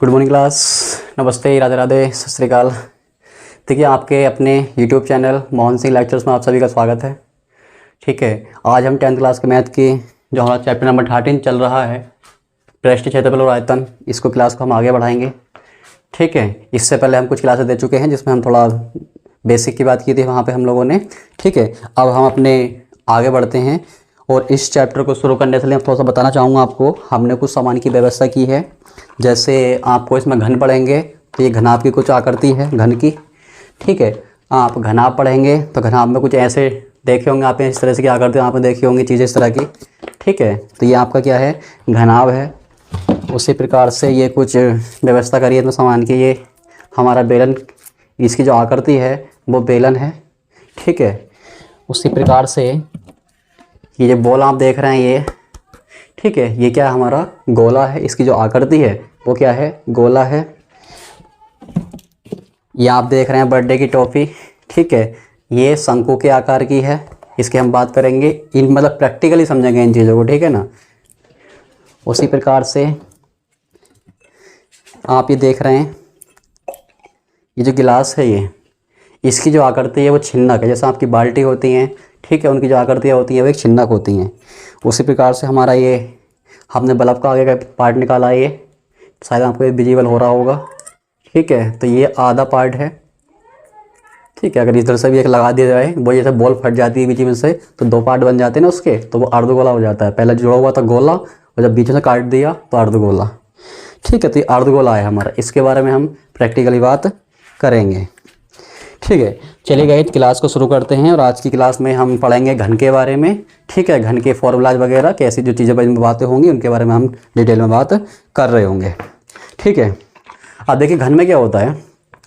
Good morning class. नमस्ते, राधे राधे, सत श्री अकाल। देखिए, आपके अपने YouTube channel Mohan Singh lectures में आप सभी का स्वागत है। ठीक है, आज हम 10th क्लास के मैथ की जो हमारा चैप्टर नंबर 13 चल रहा है, पृष्ठ, क्षेत्रफल और आयतन, इसको क्लास को हम आगे बढ़ाएंगे। ठीक है, इससे पहले हम कुछ क्लासेस दे चुके हैं जिसमें हम थोड़ा बेसिक की बात की थी वहाँ पर हम लोगों ने। ठीक है, अब हम अपने आगे बढ़ते हैं और इस चैप्टर को शुरू करने से लिए थोड़ा सा बताना चाहूँगा आपको। हमने कुछ सामान की व्यवस्था की है, जैसे आपको इसमें घन पढ़ेंगे तो ये घनाभ की कुछ आकृति है घन की। ठीक है, आप घनाभ पढ़ेंगे तो घनाभ में कुछ ऐसे देखे होंगे आपने, इस तरह से की आकृति आपने देखी होंगी चीज़ें इस तरह की। ठीक है, तो ये आपका क्या है, घनाभ है। उसी प्रकार से ये कुछ व्यवस्था करिए तो सामान की, ये हमारा बेलन, इसकी जो आकृति है वो बेलन है। ठीक है, उसी प्रकार से ये जो बॉल आप देख रहे हैं ये, ठीक है, ये क्या है, हमारा गोला है। इसकी जो आकृति है वो क्या है, गोला है। ये आप देख रहे हैं बर्थडे की टॉफ़ी। ठीक है, ये शंकु के आकार की है। इसकी हम बात करेंगे, इन मतलब प्रैक्टिकली समझेंगे इन चीज़ों को। ठीक है ना। उसी प्रकार से आप ये देख रहे हैं, ये जो गिलास है ये, इसकी जो आकृति है वो छिन्नक है, जैसे आपकी बाल्टी होती हैं। ठीक है, उनकी जो आकृतियाँ होती हैं वो एक छिन्नक होती हैं। उसी प्रकार से हमारा ये, हमने बल्ब का आगे का पार्ट निकाला है, ये शायद आपको ये विजिबल हो रहा होगा। ठीक है, तो ये आधा पार्ट है। ठीक है, अगर इधर से भी एक लगा दिया जाए, वो जैसे बॉल फट जाती है बीच में से तो दो पार्ट बन जाते हैं ना उसके, तो वो अर्धगोला हो जाता है। पहले जुड़ा हुआ था गोला और जब बीच में से काट दिया तो अर्धगोला। ठीक है, तो ये अर्धगोला है हमारा, इसके बारे में हम प्रैक्टिकली बात करेंगे। ठीक है, चलिए गाइस क्लास को शुरू करते हैं और आज की क्लास में हम पढ़ेंगे घन के बारे में। ठीक है, घन के फॉर्मूलाज वगैरह कैसी जो चीज़ें बातें होंगी उनके बारे में हम डिटेल में बात कर रहे होंगे। ठीक है, अब देखिए घन में क्या होता है।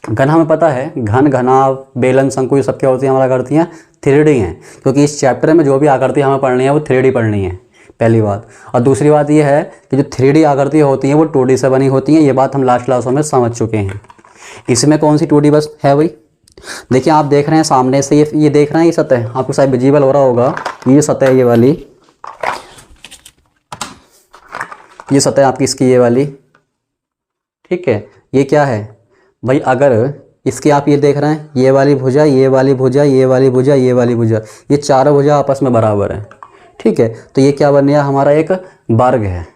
घन हमें पता है, घन, घनाभ, बेलन, शंकु, ये सब क्या होती हैं, हमारा आकृतियाँ 3D हैं, क्योंकि इस चैप्टर में जो भी आकृति हमें पढ़नी है वो 3D पढ़नी है, पहली बात। और दूसरी बात ये है कि जो 3D आकृतियाँ होती हैं वो 2D से बनी होती हैं। ये बात हम लास्ट क्लासों में समझ चुके हैं। इसमें कौन सी 2D बस है भाई, देखिए आप देख रहे हैं सामने से ये देख रहे हैं, ये सतह आपको शायद विजिबल हो रहा होगा। ये सतह है, ये वाली, ये सतह आपकी इसकी ये वाली। ठीक है, ये क्या है भाई, अगर इसकी आप ये देख रहे हैं, ये वाली भुजा, ये वाली भुजा, ये वाली भुजा, ये वाली भुजा, ये चारों भुजा आपस में बराबर है। ठीक है, तो ये क्या बन गया, हमारा एक वर्ग है।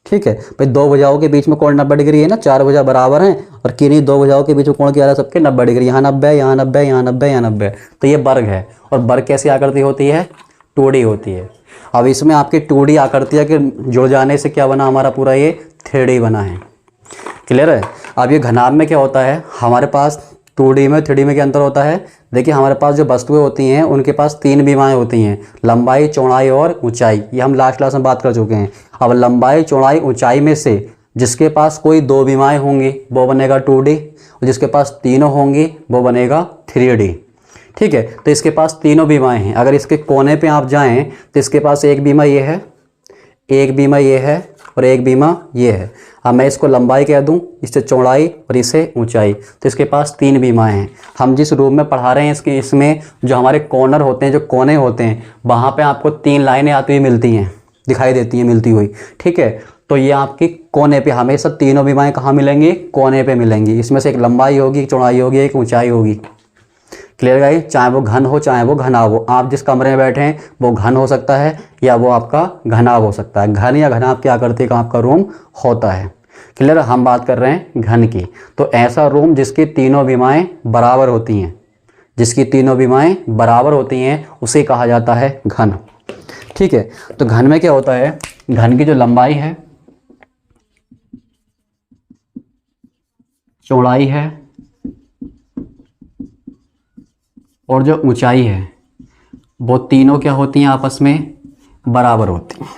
ठीक है भाई, दो भुजाओं के बीच में कोण 90 डिग्री है ना, चार भुजा बराबर हैं और किन्हीं दो भुजाओं के बीच में कोण क्या है, सबके 90 डिग्री, यहाँ 90, यहाँ 90, यहाँ 90, यहाँ 90, तो ये वर्ग है। और वर्ग कैसी आकृति होती है, 2D होती है। अब इसमें आपकी 2D आकृतियाँ के जुड़ जाने से क्या बना, हमारा पूरा ये 3D बना है। क्लियर है। अब ये घनाभ में क्या होता है, हमारे पास 2D में 3D में क्या अंतर होता है। देखिए हमारे पास जो वस्तुएं होती हैं उनके पास 3 विमाएँ होती हैं, लंबाई, चौड़ाई और ऊंचाई। ये हम लास्ट क्लास में बात कर चुके हैं। अब लंबाई, चौड़ाई, ऊंचाई में से जिसके पास कोई 2 विमाएँ होंगी वो बनेगा 2D, और जिसके पास तीनों होंगी वो बनेगा 3D। ठीक है, तो इसके पास तीनों विमाएँ हैं। अगर इसके कोने पे आप जाएँ तो इसके पास एक विमा ये है, एक विमा ये है और एक विमा ये है। अब मैं इसको लंबाई कह दूं, इससे चौड़ाई और इसे ऊंचाई, तो इसके पास 3 विमाएँ हैं। हम जिस रूम में पढ़ा रहे हैं इसमें जो हमारे कॉर्नर होते हैं, जो कोने होते हैं, वहाँ पे आपको 3 लाइनें आती हुई मिलती हैं, दिखाई देती हैं मिलती हुई। ठीक है, तो ये आपकी कोने पे हमेशा तीनों विमाएँ कहाँ मिलेंगी, कोने पे मिलेंगी। इसमें से एक लंबाई होगी, एक चौड़ाई होगी, एक ऊंचाई होगी। क्लियर गाइस, चाहे वो घन हो चाहे वो घनाभ हो, आप जिस कमरे में बैठे हैं वो घन हो सकता है या वो आपका घनाभ हो सकता है। घन या घनाभ की आकृति का आपका रूम होता है। क्लियर, हम बात कर रहे हैं घन की। तो ऐसा रूम जिसकी तीनों विमाएँ बराबर होती हैं, जिसकी तीनों विमाएँ बराबर होती हैं उसे कहा जाता है घन। ठीक है, तो घन में क्या होता है, घन की जो लंबाई है, चौड़ाई है और जो ऊंचाई है वो तीनों क्या होती हैं, आपस में बराबर होती हैं।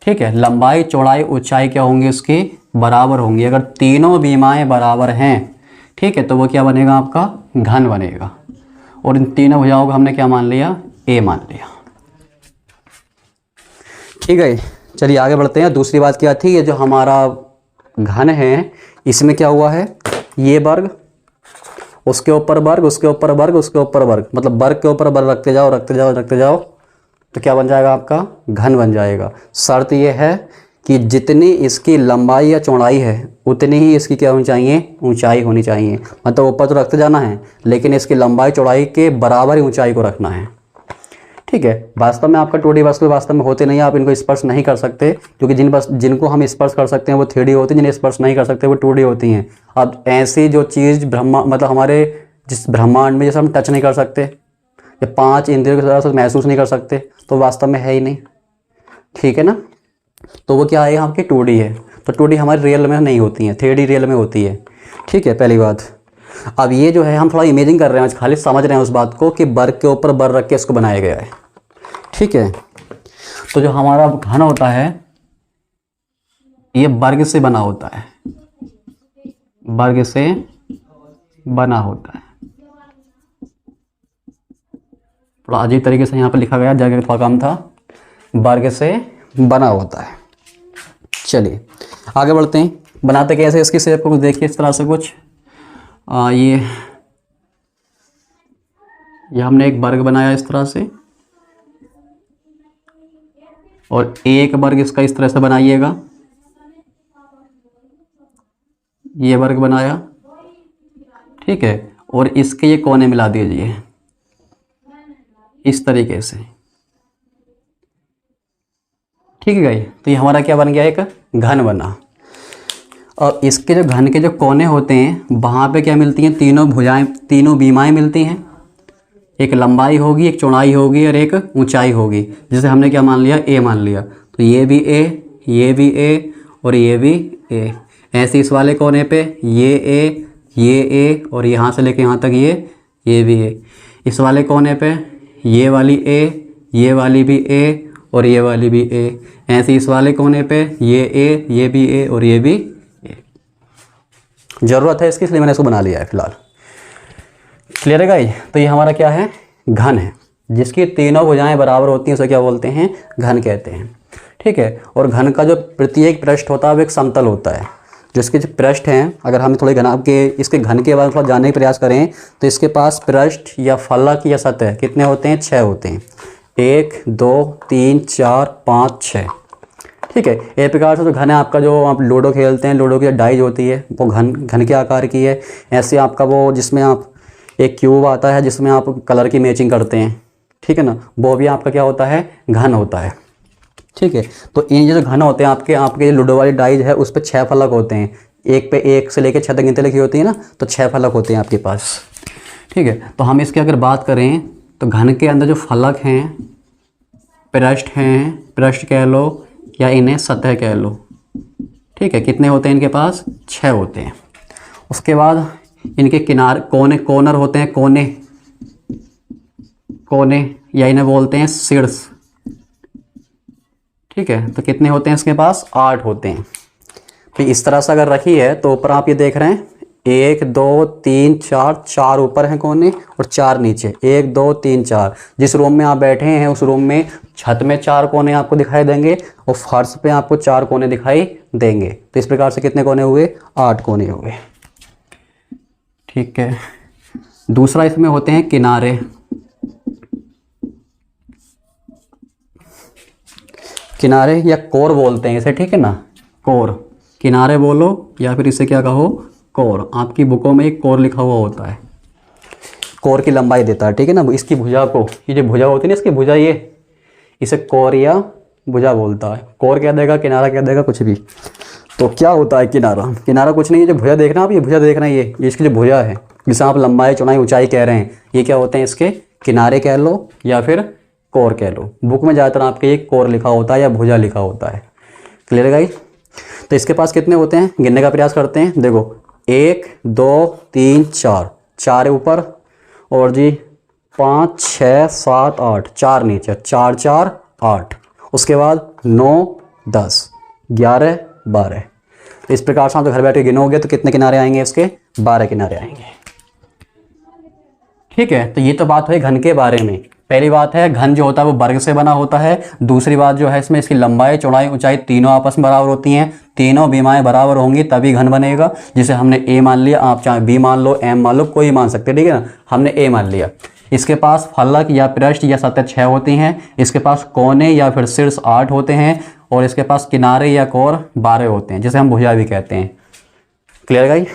ठीक है, लंबाई, चौड़ाई, ऊंचाई क्या होंगी, उसकी बराबर होंगी। अगर तीनों विमाएँ बराबर हैं, ठीक है, तो वो क्या बनेगा, आपका घन बनेगा। और इन तीनों भुजाओं को हमने क्या मान लिया, ए मान लिया। ठीक है, चलिए आगे बढ़ते हैं। दूसरी बात क्या थी, ये जो हमारा घन है इसमें क्या हुआ है, ये वर्ग, उसके ऊपर वर्ग, उसके ऊपर वर्ग, उसके ऊपर वर्ग, मतलब वर्ग के ऊपर वर्ग रखते जाओ, रखते जाओ, रखते जाओ, तो क्या बन जाएगा, आपका घन बन जाएगा। शर्त ये है कि जितनी इसकी लंबाई या चौड़ाई है उतनी ही इसकी क्या होनी चाहिए, ऊंचाई होनी चाहिए। मतलब ऊपर तो रखते जाना है लेकिन इसकी लंबाई चौड़ाई के बराबर ही ऊंचाई को रखना है। ठीक है, वास्तव में आपका 2D वस्तु वास्तव में होते नहीं है, आप इनको स्पर्श नहीं कर सकते, क्योंकि जिनको हम स्पर्श कर सकते हैं वो 3D होती हैं, जिन्हें स्पर्श नहीं कर सकते वो 2D होती हैं। अब ऐसी जो चीज़ मतलब हमारे जिस ब्रह्मांड में जैसे हम टच नहीं कर सकते या 5 इंद्रियों के तरह महसूस नहीं कर सकते, तो वास्तव में है ही नहीं। ठीक है ना, तो वो क्या है, आपकी 2D है। तो 2D हमारी रियल में नहीं होती है, 3D रियल में होती है। ठीक है, पहली बात। अब ये जो है हम थोड़ा इमेजिंग कर रहे हैं, खाली समझ रहे हैं उस बात को कि वर्ग के ऊपर बर रख के इसको बनाया गया है। ठीक है, तो जो हमारा घन होता है ये वर्ग से बना होता है, वर्ग से बना होता है। थोड़ा अजीब तरीके से यहाँ पर लिखा गया, जगह थोड़ा कम था, वर्ग से बना होता है। चलिए आगे बढ़ते हैं। बनाते कैसे इसकी शेप को देखिए इस तरह से कुछ ये हमने एक वर्ग बनाया इस तरह से, और एक वर्ग इसका इस तरह से बनाइएगा, ये वर्ग बनाया। ठीक है, और इसके ये कोने मिला दीजिए इस तरीके से। ठीक है भाई, तो ये हमारा क्या बन गया, एक घन बना। और इसके जो घन के जो कोने होते हैं वहाँ पे क्या मिलती हैं, तीनों भुजाएं, तीनों बीमाएं मिलती हैं। एक लंबाई होगी, एक चौड़ाई होगी और एक ऊंचाई होगी। जैसे हमने क्या मान लिया, ए मान लिया, तो ये भी ए, ये भी ए और ये भी ए। ऐसे इस वाले कोने पे ये ए और यहाँ से लेके यहाँ तक ये भी ए। इस वाले कोने पे ये वाली ए, ये वाली भी ए और ये वाली भी ए। ऐसे इस वाले कोने पे ये ए, ये भी ए और ये भी ए। ज़रूरत है इसकी, इसलिए मैंने इसको बना लिया है फिलहाल। क्लियर है गाइस? तो ये हमारा क्या है, घन है, जिसकी तीनों भुजाएं बराबर होती हैं उसे क्या बोलते हैं, घन कहते हैं। ठीक है, और घन का जो प्रत्येक पृष्ठ होता है वो एक समतल होता है। जिसके जो पृष्ठ हैं, अगर हम थोड़े घन के इसके घन के बारे में थोड़ा जानने का प्रयास करें तो इसके पास पृष्ठ या फलक या सतह कितने होते हैं, 6 होते हैं। 1 2 3 4 5 6। ठीक है, एक प्रकार से तो घन है आपका, जो आप लूडो खेलते हैं, लूडो की डाइज होती है वो घन के आकार की है। ऐसे आपका वो जिसमें आप एक क्यूब आता है जिसमें आप कलर की मैचिंग करते हैं, ठीक है ना, वो भी आपका क्या होता है, घन होता है। ठीक है, तो इन जो घन होते हैं आपके लूडो वाली डाइज है उस पर 6 फलक होते हैं। एक पे 1 से लेकर 6 तक गिनती लिखी होती है ना, तो 6 फलक होते हैं आपके पास। ठीक है, तो हम इसकी अगर बात करें तो घन के अंदर जो फलक हैं, पृष्ठ कह लो या इन्हें सतह कह लो। ठीक है, कितने होते हैं इनके पास, 6 होते हैं। उसके बाद इनके किनारे कोनर होते हैं, कोने या इन्हें बोलते हैं शीर्ष। ठीक है, तो कितने होते हैं इसके पास, 8 होते हैं। तो इस तरह से अगर रखी है तो ऊपर आप ये देख रहे हैं 1 2 3 4, 4 ऊपर हैं कोने और 4 नीचे। 1 2 3 4। जिस रूम में आप बैठे हैं उस रूम में छत में 4 कोने आपको दिखाई देंगे और फर्श पे आपको 4 कोने दिखाई देंगे। तो इस प्रकार से कितने कोने हुए, 8 कोने हुए। ठीक है, दूसरा इसमें होते हैं किनारे। किनारे या कोर बोलते हैं इसे, ठीक है ना, कोर, किनारे बोलो या फिर इसे क्या कहो, कोर। आपकी बुकों में एक कोर लिखा हुआ होता है, कोर की लंबाई देता है। ठीक है ना, इसकी भुजा को, ये जो भुजा होती है ना इसकी भुजा, ये इसे कोर या भुजा बोलता है। कोर कह देगा, किनारा कह देगा, कुछ भी। तो क्या होता है किनारा कुछ नहीं है, जो भुजा देखना आप, ये भुजा देख रहे हैं, ये इसकी जो भुजा है जिसे आप लंबाई चौड़ाई ऊंचाई कह रहे हैं, ये क्या होते हैं, इसके किनारे कह लो या फिर कोर कह लो। बुक में ज़्यादातर आपके ये कोर लिखा होता है या भुजा लिखा होता है। क्लियर है गाइस? तो इसके पास कितने होते हैं, गिनने का प्रयास करते हैं। देखो 1 2 3 4, 4 ऊपर और जी 5 6 7 8, 4 नीचे, 4 4 8। उसके बाद 9 10 11 12। तो इस प्रकार से आप तो घर बैठे गिनोगे तो कितने किनारे आएंगे इसके, 12 किनारे आएंगे। ठीक है, तो ये तो बात हुई घन के बारे में। पहली बात है घन जो होता है वो वर्ग से बना होता है। दूसरी बात जो है इसमें इसकी लंबाई चौड़ाई ऊंचाई तीनों आपस में बराबर होती हैं। तीनों बीमाएं बराबर होंगी तभी घन बनेगा। जिसे हमने ए मान लिया, आप चाहे बी मान लो, एम मान लो, कोई मान सकते, ठीक है ना, हमने ए मान लिया। इसके पास फलक या पृष्ठ या सतह 6 होती हैं। इसके पास कोने या फिर शीर्ष 8 होते हैं और इसके पास किनारे या कोर बारे होते हैं, जिसे हम भुजा भी कहते हैं। Clear guys?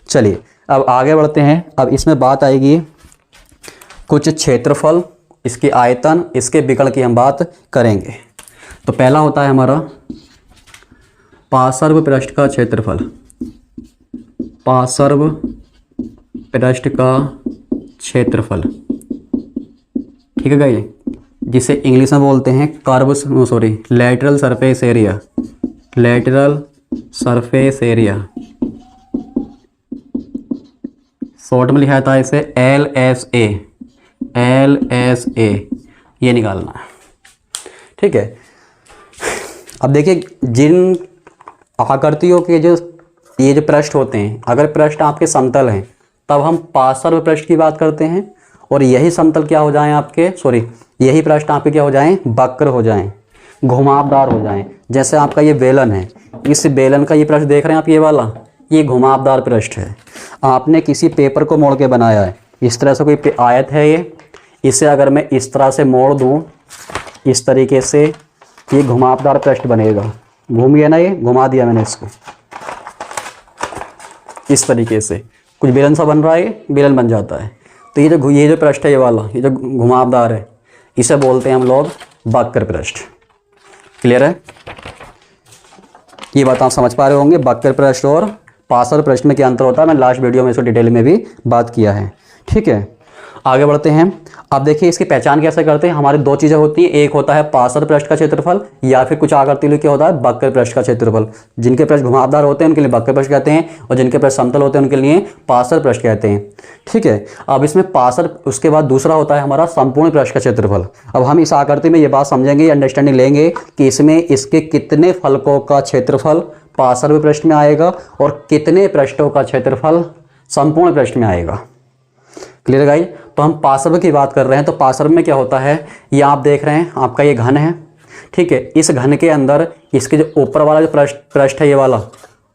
चलिए अब आगे बढ़ते हैं। अब इसमें बात आएगी कुछ क्षेत्रफल, इसकी आयतन, इसके विकर्ण की हम बात करेंगे। तो पहला होता है हमारा पार्श्व पृष्ठ का क्षेत्रफल। पार्श्व पृष्ठ का क्षेत्रफल, ठीक है गाइस, जिसे इंग्लिश में बोलते हैं lateral surface area. Lateral surface area, short में लिखा जाता है इसे LSA। LSA ये निकालना है, ठीक है। अब देखिए, जिन आकृतियों के ये जो पृष्ठ होते हैं, अगर पृष्ठ आपके समतल हैं तब हम पार्श्व पृष्ठ की बात करते हैं, और यही समतल क्या हो जाएं आपके, यही पृष्ठ आपके क्या हो जाएं, वक्र हो जाएं, घुमावदार हो जाएं। जैसे आपका ये बेलन है, इस बेलन का ये पृष्ठ देख रहे हैं आप, ये वाला, ये घुमावदार पृष्ठ है। आपने किसी पेपर को मोड़ के बनाया है, इस तरह से कोई आयत है ये, इसे अगर मैं इस तरह से मोड़ दूं, इस तरीके से ये घुमावदार पृष्ठ बनेगा। घूम गया ना, ये घुमा दिया मैंने इसको, इस तरीके से कुछ बेलन सा बन रहा है, बेलन बन जाता है। तो ये जो पृष्ठ है, ये वाला, ये जो घुमावदार है, इसे बोलते हैं हम लोग वक्र पृष्ठ। क्लियर है? ये बात आप समझ पा रहे होंगे, वक्र पृष्ठ और पार्श्व पृष्ठ में क्या अंतर होता है। मैं लास्ट वीडियो में इसको डिटेल में भी बात किया है, ठीक है। आगे बढ़ते हैं। अब देखिए इसकी पहचान कैसे करते हैं। हमारी दो चीज़ें होती हैं, एक होता है पार्श्व पृष्ठ का क्षेत्रफल, या फिर कुछ आकृति क्या होता है, वक्र पृष्ठ का क्षेत्रफल। जिनके पृष्ठ घुमावदार होते हैं उनके लिए वक्र पृष्ठ कहते हैं, और जिनके पृष्ठ समतल होते हैं उनके लिए पार्श्व पृष्ठ कहते हैं, ठीक है। अब इसमें पार्श्व, उसके बाद दूसरा होता है हमारा संपूर्ण पृष्ठ का क्षेत्रफल। अब हम इस आकृति में ये बात समझेंगे, अंडरस्टैंडिंग लेंगे कि इसमें इसके कितने फलकों का क्षेत्रफल पार्श्व पृष्ठ में आएगा और कितने पृष्ठों का क्षेत्रफल संपूर्ण पृष्ठ में आएगा। Clear guys? तो हम पार्श्व की बात कर रहे हैं, तो पार्श्व में क्या होता है, ये आप देख रहे हैं, आपका ये घन है, ठीक है। इस घन के अंदर इसके जो ऊपर वाला जो पृष्ठ है, ये वाला,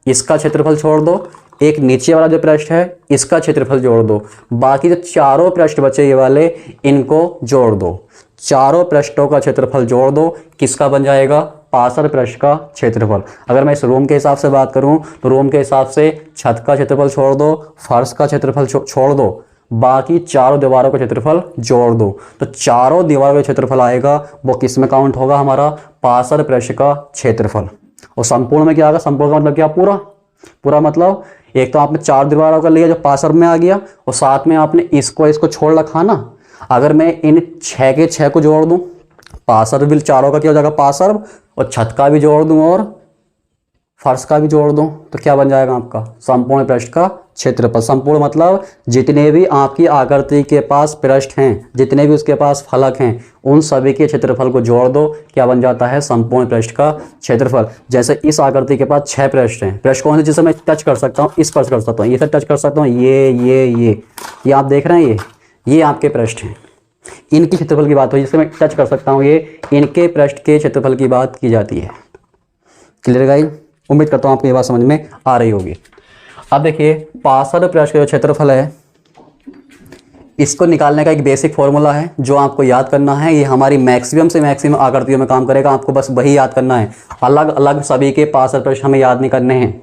इसका क्षेत्रफल छोड़ दो, एक नीचे वाला जो पृष्ठ है इसका क्षेत्रफल जोड़ दो, बाकी जो चारों पृष्ठ बचे ये वाले, इनको जोड़ दो। चारों पृष्ठों का क्षेत्रफल जोड़ दो, किसका बन जाएगा, पार्श्व पृष्ठ का क्षेत्रफल। अगर मैं इस रूम के हिसाब से बात करूं तो रूम के हिसाब से छत का क्षेत्रफल छोड़ दो, फर्श का क्षेत्रफल छोड़ दो, बाकी चारों दीवारों का क्षेत्रफल जोड़ दो। तो चारों दीवारों का क्षेत्रफल आएगा, वो किस में काउंट होगा, हमारा पार्श्व पृष्ठ का क्षेत्रफल। और संपूर्ण में क्या आएगा, संपूर्ण का मतलब क्या, पूरा मतलब एक तो आपने चार दीवारों का लिया जो पार्श्व में आ गया, और साथ में आपने इसको छोड़ रखा ना। अगर मैं इन 6 के 6 को जोड़ दूं, पार्श्व भी चारों का क्या हो जाएगा पार्श्व, और छत का भी जोड़ दूं और फर्श का भी जोड़ दूं, तो क्या बन जाएगा आपका संपूर्ण पृष्ठ का क्षेत्रफल। संपूर्ण मतलब जितने भी आपकी आकृति के पास पृष्ठ हैं, जितने भी उसके पास फलक हैं, उन सभी के क्षेत्रफल को जोड़ दो, क्या बन जाता है, संपूर्ण पृष्ठ का क्षेत्रफल। जैसे इस आकृति के पास 6 पृष्ठ हैं, पृष्ठ कौन से जिसे मैं टच कर सकता हूँ, इस पर कर सकता हूँ, ये टच कर सकता हूँ, ये आप देख रहे हैं, ये आपके पृष्ठ हैं, इनकी क्षेत्रफल की बात हो, जिससे मैं टच कर सकता हूँ, ये इनके पृष्ठ के क्षेत्रफल की बात की जाती है। Clear guys? उम्मीद करता हूँ आपको ये बात समझ में आ रही होगी। अब देखिए पार्श्व पृष्ठ का जो क्षेत्रफल है, इसको निकालने का एक बेसिक फॉर्मूला है जो आपको याद करना है। ये हमारी मैक्सिमम से मैक्सिमम आकृतियों में काम करेगा, आपको बस वही याद करना है। अलग अलग सभी के पार्श्व पृष्ठ हमें याद नहीं करने हैं,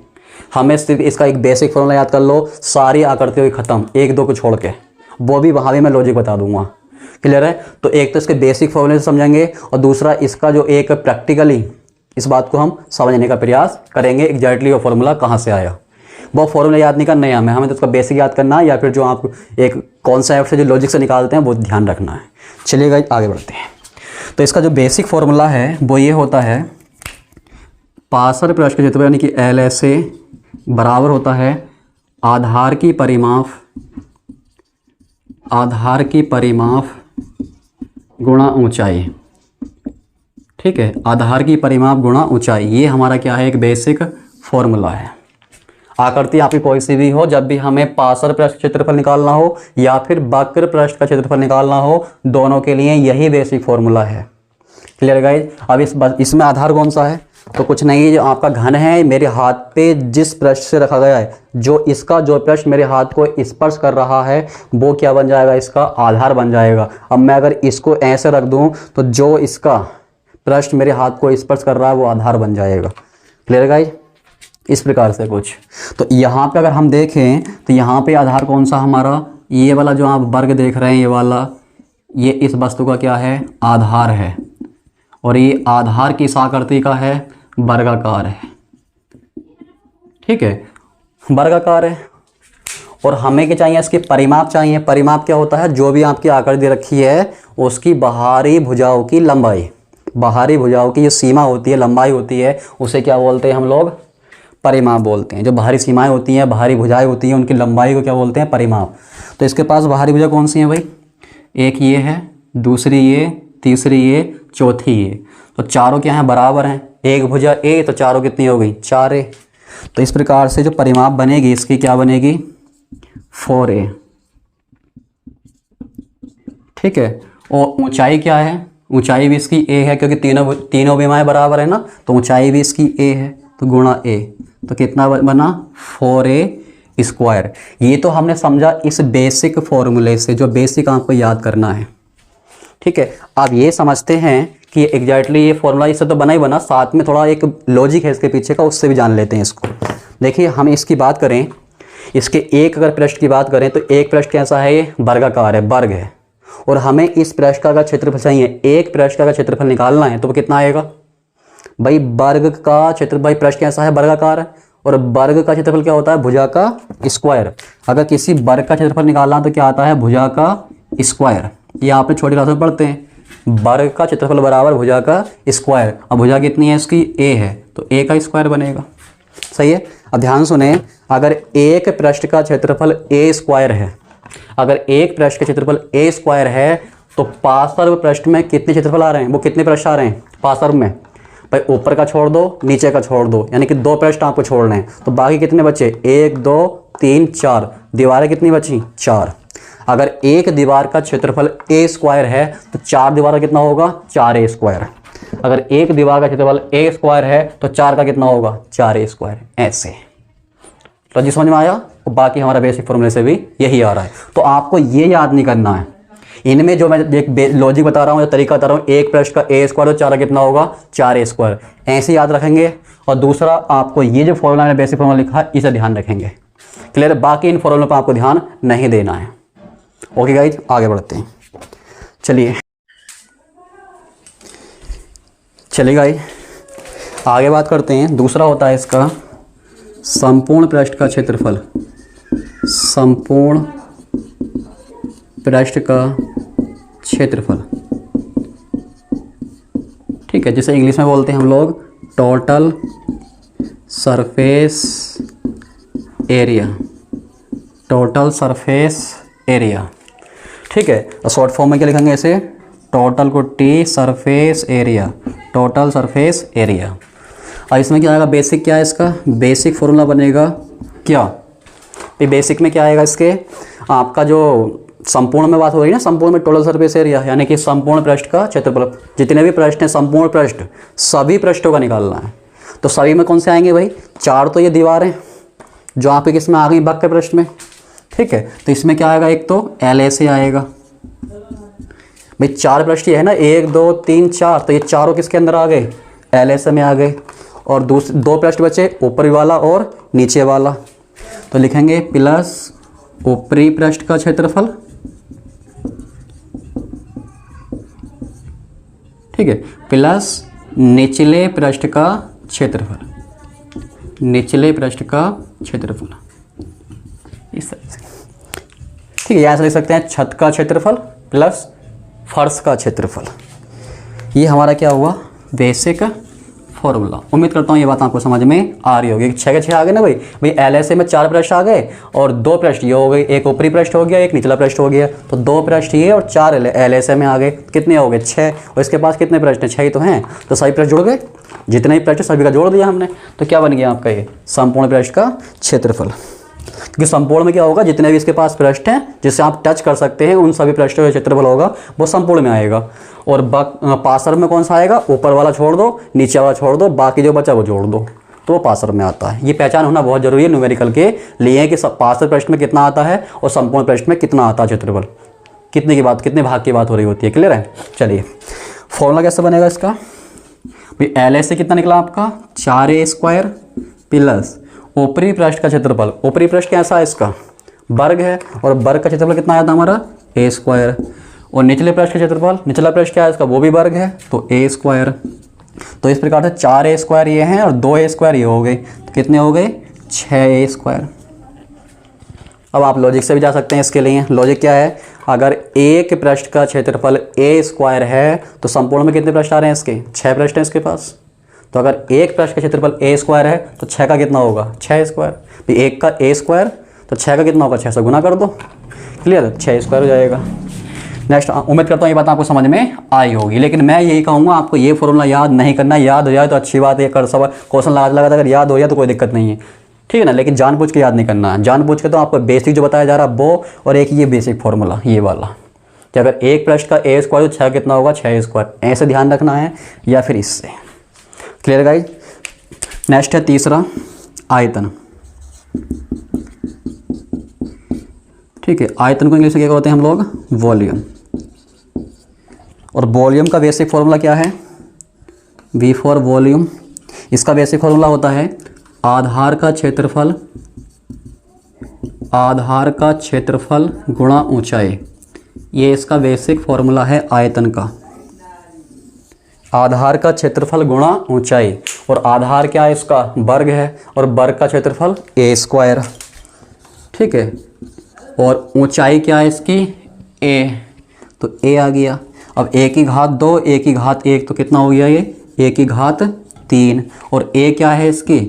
हमें सिर्फ इसका एक बेसिक फॉर्मूला याद कर लो, सारी आकृतियों की खत्म, 1-2 को छोड़ के, वो भी वहाँ भी मैं लॉजिक बता दूंगा। क्लियर है? तो एक तो इसके बेसिक फॉर्मूले से समझेंगे, और दूसरा इसका जो एक प्रैक्टिकली इस बात को हम समझने का प्रयास करेंगे, एग्जैक्टली वो फॉर्मूला कहाँ से आया। वो फॉर्मूला याद नहीं करना है हमें तो उसका बेसिक याद करना है, या फिर जो आप एक कॉन्सेप्ट से जो लॉजिक से निकालते हैं वो ध्यान रखना है। चलिए गाइस आगे बढ़ते हैं। तो इसका जो बेसिक फॉर्मूला है वो ये होता है, पार्श्व पृष्ठ का क्षेत्रफल यानी कि LSA बराबर होता है आधार की परिमाप गुणा ऊंचाई। ठीक है, आधार की परिमाप गुणा ऊंचाई, ये हमारा क्या है, एक बेसिक फॉर्मूला है। आकृति आपकी कोई सी भी हो, जब भी हमें पार्श्व पृष्ठ क्षेत्रफल निकालना हो या फिर वक्र पृष्ठ का क्षेत्रफल निकालना हो, दोनों के लिए यही बेसिक फॉर्मूला है। Clear guys? अब इसमें आधार कौन सा है, तो कुछ नहीं है, जो आपका घन है मेरे हाथ पे जिस पृष्ठ से रखा गया है, जो पृष्ठ मेरे हाथ को स्पर्श कर रहा है वो क्या बन जाएगा, इसका आधार बन जाएगा। अब मैं अगर इसको ऐसे रख दूं तो जो इसका पृष्ठ मेरे हाथ को स्पर्श कर रहा है वो आधार बन जाएगा। Clear guys? इस प्रकार से कुछ। तो यहाँ पे अगर हम देखें तो यहाँ पे आधार कौन सा हमारा, ये वाला जो आप वर्ग देख रहे हैं ये वाला, ये इस वस्तु का क्या है, आधार है। और ये आधार किस आकृति का है, वर्गाकार है। ठीक है, वर्गाकार है। और हमें क्या चाहिए, इसके परिमाप चाहिए। परिमाप क्या होता है, जो भी आपकी आकृति रखी है उसकी बाहरी भुजाओं की लंबाई, बाहरी भुजाओं की जो सीमा होती है, लंबाई होती है, उसे क्या बोलते हैं हम लोग, परिमाप बोलते हैं। जो बाहरी सीमाएं होती हैं, बाहरी भुजाएं होती हैं, उनकी लंबाई को क्या बोलते हैं, परिमाप। तो इसके पास बाहरी भुजा कौन सी है भाई, एक ये है, दूसरी ये, तीसरी ये, चौथी ये। तो चारों क्या हैं, बराबर हैं। एक भुजा ए तो चारों कितनी हो गई, 4a। तो इस प्रकार से जो परिमाप बनेगी इसकी क्या बनेगी, 4a। ठीक है। और ऊंचाई क्या है, ऊंचाई भी इसकी a है, क्योंकि तीनों विमाएं बराबर है ना, तो ऊंचाई भी इसकी a है, तो गुणा a। तो कितना बना, 4a²। ये तो हमने समझा इस बेसिक फॉर्मूले से, जो बेसिक आपको याद करना है। ठीक है। अब ये समझते हैं कि एग्जैक्टली ये फॉर्मूला इससे तो बना ही बना, साथ में थोड़ा एक लॉजिक है इसके पीछे का, उससे भी जान लेते हैं इसको। देखिए हम इसकी बात करें, इसके एक अगर पृष्ठ की बात करें तो एक पृष्ठ कैसा है, ये वर्गाकार है, वर्ग है। और हमें इस पृष्ठ का अगर क्षेत्रफल चाहिए, एक पृष्ठ का अगर क्षेत्रफल निकालना है तो वो कितना आएगा भाई, वर्ग का क्षेत्रफल। भाई पृष्ठ कैसा है, वर्गाकार है, और वर्ग का क्षेत्रफल क्या होता है, भुजा का स्क्वायर। अगर किसी वर्ग का क्षेत्रफल निकालना तो क्या आता है, भुजा का स्क्वायर। ये आपने छोटी क्लास में पढ़ते हैं, वर्ग का क्षेत्रफल बराबर भुजा का स्क्वायर। अब भुजा कितनी है इसकी, a है, तो a का स्क्वायर बनेगा। सही है। अब ध्यान सुने, अगर एक पृष्ठ का क्षेत्रफल a² है, अगर एक पृष्ठ का क्षेत्रफल a² है, तो पार्श्व पृष्ठ में कितने क्षेत्रफल आ रहे हैं, वो कितने पृष्ठ आ रहे हैं पार्श्व में, भाई ऊपर का छोड़ दो, नीचे का छोड़ दो, यानी कि 2 पृष्ठ आपको छोड़ने हैं। तो बाकी कितने बचे, 1 2 3 4, दीवारें कितनी बची, 4। अगर एक दीवार का क्षेत्रफल a² है तो 4 दीवार का कितना होगा, 4a²। अगर एक दीवार का क्षेत्रफल a² है तो 4 का कितना होगा, 4a²। ऐसे तो जी समझ में आया। और बाकी हमारा बेसिक फॉर्मूले से भी यही आ रहा है। तो आपको ये याद नहीं करना है, इनमें जो मैं एक लॉजिक बता रहा हूँ, जो तरीका बता रहा हूँ, एक पृष्ठ का a² तो 4 का कितना होगा, 4a²। ऐसे याद रखेंगे। और दूसरा, आपको ये जो फॉर्मूला है, बेसिक फॉर्मूला लिखा है, इसे ध्यान रखेंगे। क्लियर है। बाकी इन फॉर्मूलों पर आपको ध्यान नहीं देना है। ओके गाइज, आगे बढ़ते हैं। चलिए गाइज आगे बात करते हैं। दूसरा होता है इसका संपूर्ण पृष्ठ का क्षेत्रफल। संपूर्ण पृष्ठ का क्षेत्रफल, ठीक है, जिसे इंग्लिश में बोलते हैं हम लोग total surface area. Total surface area, ठीक है। और शॉर्ट फॉर्म में क्या लिखेंगे ऐसे, टोटल को T, surface area, total surface area. और इसमें क्या आएगा, बेसिक क्या है इसका, बेसिक फॉर्मूला बनेगा क्या, बेसिक में क्या आएगा इसके, आपका जो संपूर्ण में बात हो रही है ना, संपूर्ण में टोटल सरफेस एरिया, यानी कि संपूर्ण पृष्ठ का क्षेत्रफल। जितने भी पृष्ठ हैं, संपूर्ण पृष्ठ, सभी पृष्ठों का निकालना है। तो सभी में कौन से आएंगे भाई, 4 तो ये दीवारें जो आपके किस में आ गई, वक्र पृष्ठ में, ठीक है। तो इसमें क्या आएगा, एक तो LA आएगा भाई, 4 पृष्ठ ये है ना, 1 2 3 4, तो ये चारों किसके अंदर आ गए, LA में आ गए। और 2 पृष्ठ बचे, ऊपरी वाला और नीचे वाला। तो लिखेंगे प्लस ऊपरी पृष्ठ का क्षेत्रफल, ठीक है, प्लस निचले पृष्ठ का क्षेत्रफल, निचले पृष्ठ का क्षेत्रफल, इस तरह से, ठीक है। ऐसे लिख सकते हैं छत का क्षेत्रफल प्लस फर्श का क्षेत्रफल। ये हमारा क्या हुआ, बेसिक फॉर्मूला। उम्मीद करता हूँ ये बात आपको समझ में आ रही होगी। 6 के 6 आ गए ना भाई। LSA में 4 पृष्ठ आ गए और 2 पृष्ठ ये हो गए, एक ऊपरी पृष्ठ हो गया, एक निचला पृष्ठ हो गया। तो 2 पृष्ठ ये और 4 LSA में आ गए। कितने हो गए, 6। और इसके पास कितने पृष्ठ हैं, 6 ही तो हैं। तो सभी पृष्ठ जुड़ गए, जितने भी पृष्ठ सभी का जोड़ दिया हमने। तो क्या बन गया आपका ये संपूर्ण पृष्ठ का क्षेत्रफल। क्योंकि संपूर्ण में क्या होगा, जितने भी इसके पास पृष्ठ हैं जिससे आप टच कर सकते हैं, उन सभी पृष्ठों का क्षेत्रफल होगा वो संपूर्ण में आएगा। और पार्श्व में कौन सा आएगा, ऊपर वाला छोड़ दो, नीचे वाला छोड़ दो, बाकी जो बचा वो जोड़ दो, तो वो पार्श्व में आता है। ये पहचान होना बहुत जरूरी है न्यूमेरिकल के लिए कि पार्श्व पृष्ठ में कितना आता है और संपूर्ण पृष्ठ में कितना आता है क्षेत्रफल, कितने की बात, कितने भाग की बात हो रही होती है। क्लियर है। चलिए फॉर्मूला कैसे बनेगा इसका, भाई एल ए से कितना निकला आपका 4a² प्लस ऊपरी पृष्ठ का क्षेत्रफल, ऊपरी पृष्ठ कैसा है इसका वर्ग है, और वर्ग का क्षेत्रफल कितना आया था हमारा a², और निचले पृष्ठ का क्षेत्रफल, निचला पृष्ठ क्या है इसका वो भी वर्ग है तो a²। तो इस प्रकार से 4a² ये हैं और 2a² ये हो गए, तो कितने हो गए 6a²। अब आप लॉजिक से भी जा सकते हैं इसके लिए। लॉजिक क्या है, अगर एक पृष्ठ का क्षेत्रफल a² है तो संपूर्ण में कितने पृष्ठ आ रहे हैं इसके 6 पृष्ठ हैं इसके पास। तो अगर एक पृष्ठ का क्षेत्रफल a² है तो 6 का कितना होगा 6a²। भाई एक का a² तो 6 का कितना होगा 6 से गुना कर दो, क्लियर 6a² हो जाएगा। नेक्स्ट, उम्मीद करता हूँ ये बात आपको समझ में आई होगी, लेकिन मैं यही कहूँगा आपको ये फॉर्मूला याद नहीं करना, याद हो जाए तो अच्छी बात है, कर सब क्वेश्चन लगा अगर याद हो जाए तो कोई दिक्कत नहीं है, ठीक है ना, लेकिन जानबूझ के याद नहीं करना है। जानबूझ के तो आपको बेसिक जो बताया जा रहा है वो, और एक ये बेसिक फॉर्मूला ये वाला कि अगर एक पृष्ठ का a² तो 6 कितना होगा 6a², ऐसे ध्यान रखना है या फिर इससे, क्लियर गाइज। नेक्स्ट है तीसरा आयतन, ठीक है। आयतन को इंग्लिश में क्या कहते हैं हम लोग वॉल्यूम, और वॉल्यूम का बेसिक फॉर्मूला क्या है V फॉर वॉल्यूम। इसका बेसिक फॉर्मूला होता है आधार का क्षेत्रफल, आधार का क्षेत्रफल गुणा ऊंचाई, ये इसका बेसिक फॉर्मूला है आयतन का। आधार का क्षेत्रफल गुणा ऊंचाई, और आधार क्या है इसका वर्ग है, और वर्ग का क्षेत्रफल a², ठीक है, और ऊंचाई क्या है इसकी a, तो a आ गया। अब a की घात 2 a की घात 1 तो कितना हो गया ये a की घात 3, और a क्या है इसकी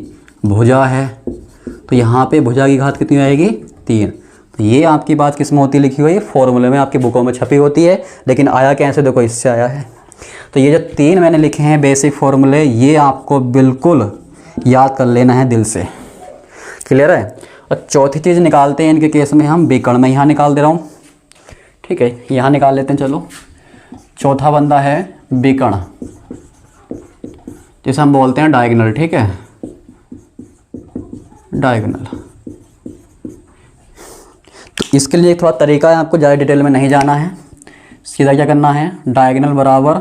भुजा है, तो यहाँ पे भुजा की घात कितनी आएगी 3। तो ये आपकी बात किस में होती लिखी हुई है फॉर्मूले में, आपकी बुकों में छपी होती है, लेकिन आया कैसे देखो इससे आया है। तो ये जो 3 मैंने लिखे हैं बेसिक फॉर्मूले, ये आपको बिल्कुल याद कर लेना है दिल से, क्लियर है। और चौथी चीज़ निकालते हैं इनके केस में हम विकर्ण, में यहाँ निकाल दे रहा हूँ, ठीक है, यहाँ निकाल लेते हैं। चलो चौथा बंदा है विकर्ण, जिसे हम बोलते हैं डायगोनल, ठीक है, डायगोनल। तो इसके लिए थोड़ा तरीका है, आपको ज़्यादा डिटेल में नहीं जाना है, सीधा क्या करना है डायगोनल बराबर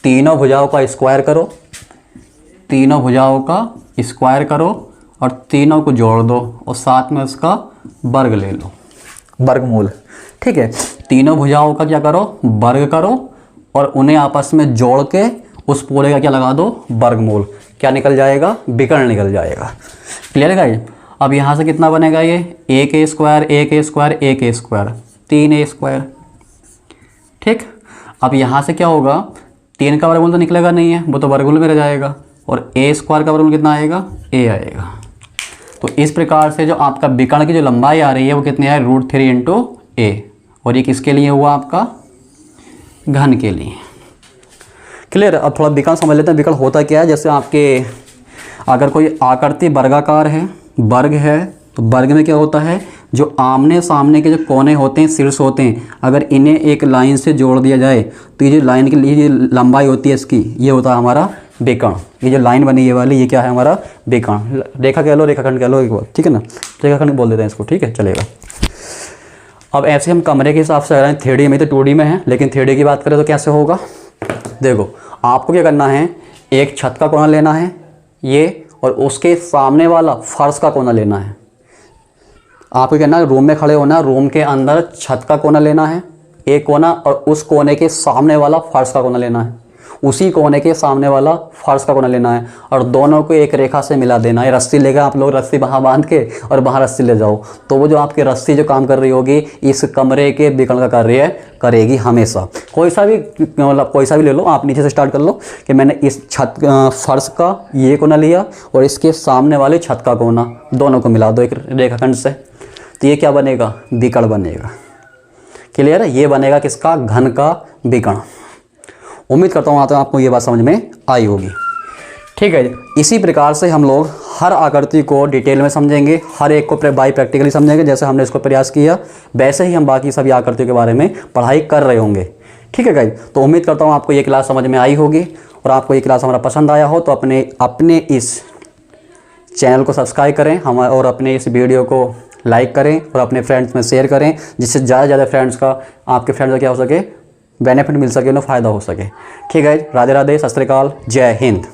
तीनों भुजाओं का स्क्वायर करो, तीनों भुजाओं का स्क्वायर करो और तीनों को जोड़ दो और साथ में उसका वर्ग ले लो, वर्गमूल, ठीक है। तीनों भुजाओं का क्या करो वर्ग करो और उन्हें आपस में जोड़ के उस पूरे का क्या लगा दो वर्गमूल, क्या निकल जाएगा विकर्ण निकल जाएगा, क्लियर है गाइस। अब यहाँ से कितना बनेगा ये 1a², 1a², 1a², 3a², ठीक। अब यहाँ से क्या होगा 3 का वर्गमूल तो निकलेगा नहीं है, वो तो वर्गमूल में रह जाएगा, और a² का वर्गमूल कितना आएगा a आएगा। तो इस प्रकार से जो आपका विकर्ण की जो लंबाई आ रही है वो कितनी है √3 × a, और ये किसके लिए हुआ आपका घन के लिए, क्लियर। अब थोड़ा विकर्ण समझ लेते हैं। विकर्ण होता क्या है, जैसे आपके अगर कोई आकृति वर्गाकार है, वर्ग है, तो वर्ग में क्या होता है जो आमने सामने के जो कोने होते हैं शीर्ष होते हैं, अगर इन्हें एक लाइन से जोड़ दिया जाए तो ये जो लाइन की लिए लंबाई होती है इसकी, ये होता है हमारा विकर्ण। ये जो लाइन बनी ये वाली, ये क्या है हमारा विकर्ण, रेखा कह लो रेखाखंड कह लो एक बार, ठीक है ना, रेखाखंड बोल देते हैं इसको, ठीक है चलेगा। अब ऐसे हम कमरे के हिसाब से अगर 3D में तो 2D में है, लेकिन 3D की बात करें तो कैसे होगा, देखो आपको क्या करना है एक छत का कोना लेना है ये, और उसके सामने वाला फर्श का कोना लेना है। आपको क्या करना है रूम में खड़े होना, रूम के अंदर छत का कोना लेना है एक कोना, और उस कोने के सामने वाला फर्श का कोना लेना है, उसी कोने के सामने वाला फर्श का कोना लेना है, और दोनों को एक रेखा से मिला देना है। रस्सी लेगा आप लोग, रस्सी वहाँ बांध के और वहाँ रस्सी ले जाओ, तो वो जो आपकी रस्सी जो काम कर रही होगी इस कमरे के विकर्ण का कार्य करेगी हमेशा। कोई सा भी मतलब कोई सा भी ले लो, आप नीचे से स्टार्ट कर लो कि मैंने इस छत फर्श का ये कोना लिया और इसके सामने वाले छत का कोना, दोनों को मिला दो एक रेखाखंड से, तो ये क्या बनेगा विकर्ण बनेगा, क्लियर है। ये बनेगा किसका घन का विकर्ण। उम्मीद करता हूँ आपको ये बात समझ में आई होगी, ठीक है। इसी प्रकार से हम लोग हर आकृति को डिटेल में समझेंगे, हर एक को बाई प्रैक्टिकली समझेंगे, जैसे हमने इसको प्रयास किया वैसे ही हम बाकी सभी आकृतियों के बारे में पढ़ाई कर रहे होंगे, ठीक है गाइस। तो उम्मीद करता हूँ आपको ये क्लास समझ में आई होगी, और आपको ये क्लास हमारा पसंद आया हो तो अपने इस चैनल को सब्सक्राइब करें हम, और अपने इस वीडियो को लाइक करें और अपने फ्रेंड्स में शेयर करें, जिससे ज़्यादा से ज़्यादा फ्रेंड्स का आपके फ्रेंड्स का क्या हो सके बेनिफिट मिल सके, उन्हें फ़ायदा हो सके, ठीक है। राधे राधे, सत श्री अकाल, जय हिंद।